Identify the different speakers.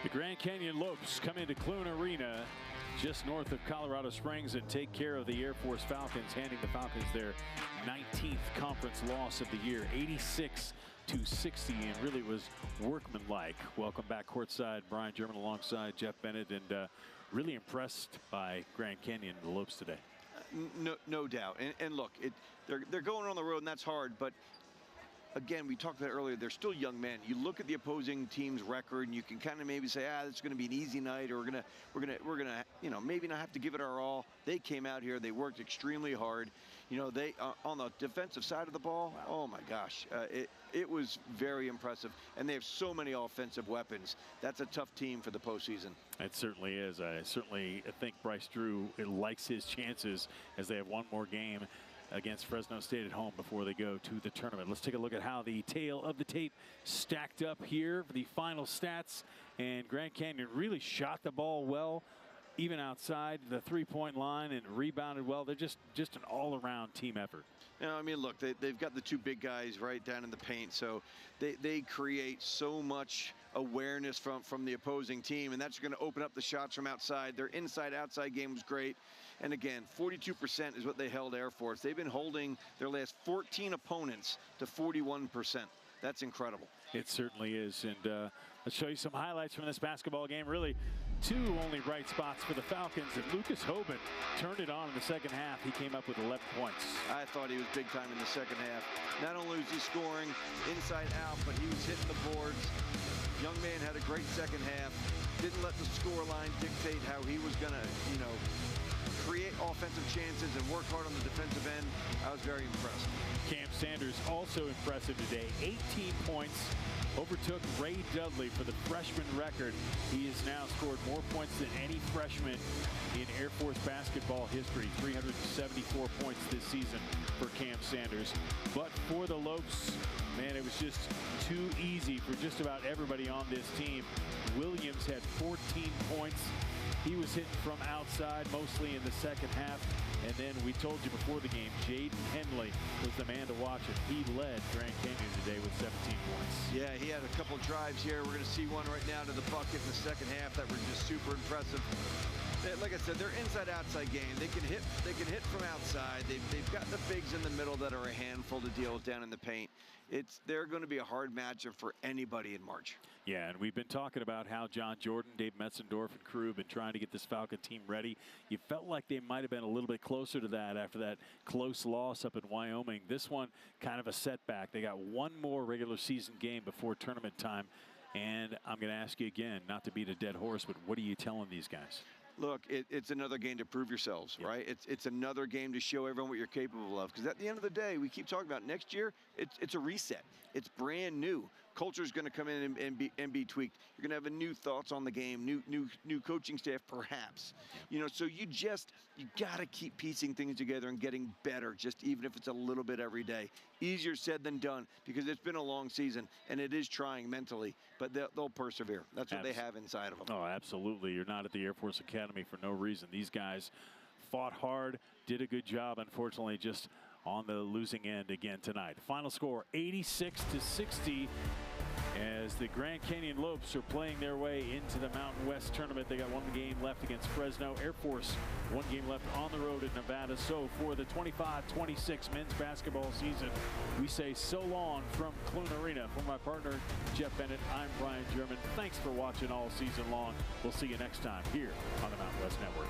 Speaker 1: The Grand Canyon Lopes come into Clune Arena just north of Colorado Springs and take care of the Air Force Falcons, handing the Falcons their 19th conference loss of the year, 86-60, and really was workmanlike. Welcome back courtside, Brian German alongside Jeff Bennett, and really impressed by Grand Canyon and the Lopes today.
Speaker 2: No doubt. And look, they're going on the road, and that's hard, but again, we talked about it earlier, they're still young men. You look at the opposing team's record and you can kind of maybe say, it's going to be an easy night, or we're gonna maybe not have to give it our all. They came out here, they worked extremely hard. They on the defensive side of the ball, oh my gosh, it was very impressive. And they have so many offensive weapons. That's a tough team for the postseason.
Speaker 1: It certainly is. I certainly think Bryce Drew likes his chances as they have one more game against Fresno State at home before they go to the tournament. Let's take a look at how the tail of the tape stacked up here for the final stats. And Grand Canyon really shot the ball well, even outside the three-point line, and rebounded well. They're just an all-around team effort.
Speaker 2: Look, they've got the two big guys right down in the paint, so they create so much awareness from the opposing team, and that's going to open up the shots from outside. Their inside-outside game was great. And again, 42% is what they held Air Force. They've been holding their last 14 opponents to 41%. That's incredible.
Speaker 1: It certainly is. And let's show you some highlights from this basketball game. Really, two only bright spots for the Falcons. And Lucas Hoban turned it on in the second half. He came up with 11 points.
Speaker 2: I thought he was big time in the second half. Not only was he scoring inside out, but he was hitting the boards. Young man had a great second half. Didn't let the score line dictate how he was going to, create offensive chances and work hard on the defensive end. I was very impressed.
Speaker 1: Cam Sanders also impressive today. 18 points. Overtook Ray Dudley for the freshman record. He has now scored more points than any freshman in Air Force basketball history. 374 points this season for Cam Sanders. But for the Lopes, man, it was just too easy for just about everybody on this team. Williams had 14 points. He was hitting from outside mostly in the second half. And then we told you before the game, Jaden Henley was the man to watch it. He led Grand Canyon today with 17 points.
Speaker 2: Yeah, he had a couple drives here. We're going to see one right now to the bucket in the second half that were just super impressive. Like I said, their inside-outside game. They can hit from outside. They've got the bigs in the middle that are a handful to deal with down in the paint. They're going to be a hard matchup for anybody in March.
Speaker 1: Yeah, and we've been talking about how John Jordan, Dave Metzendorf, and crew have been trying to get this Falcon team ready. You felt like they might have been a little bit closer to that after that close loss up in Wyoming. This one, kind of a setback. They got one more regular season game before tournament time. And I'm going to ask you again, not to beat a dead horse, but what are you telling these guys?
Speaker 2: Look, it's another game to prove yourselves, right? It's another game to show everyone what you're capable of. Because at the end of the day, we keep talking about next year, it's a reset. It's brand new. Culture's going to come in and be tweaked. You're going to have a new thoughts on the game, new coaching staff, perhaps. So you got to keep piecing things together and getting better, just even if it's a little bit every day. Easier said than done, because it's been a long season and it is trying mentally, but they'll persevere. That's what they have inside of them.
Speaker 1: Oh, absolutely. You're not at the Air Force Academy for no reason. These guys fought hard, did a good job, unfortunately, just on the losing end again tonight. Final score, 86-60, as the Grand Canyon Lopes are playing their way into the Mountain West tournament. They got one game left against Fresno. Air Force, one game left on the road in Nevada. So for the 25-26 men's basketball season, we say so long from Clune Arena. For my partner, Jeff Bennett, I'm Brian German. Thanks for watching all season long. We'll see you next time here on the Mountain West Network.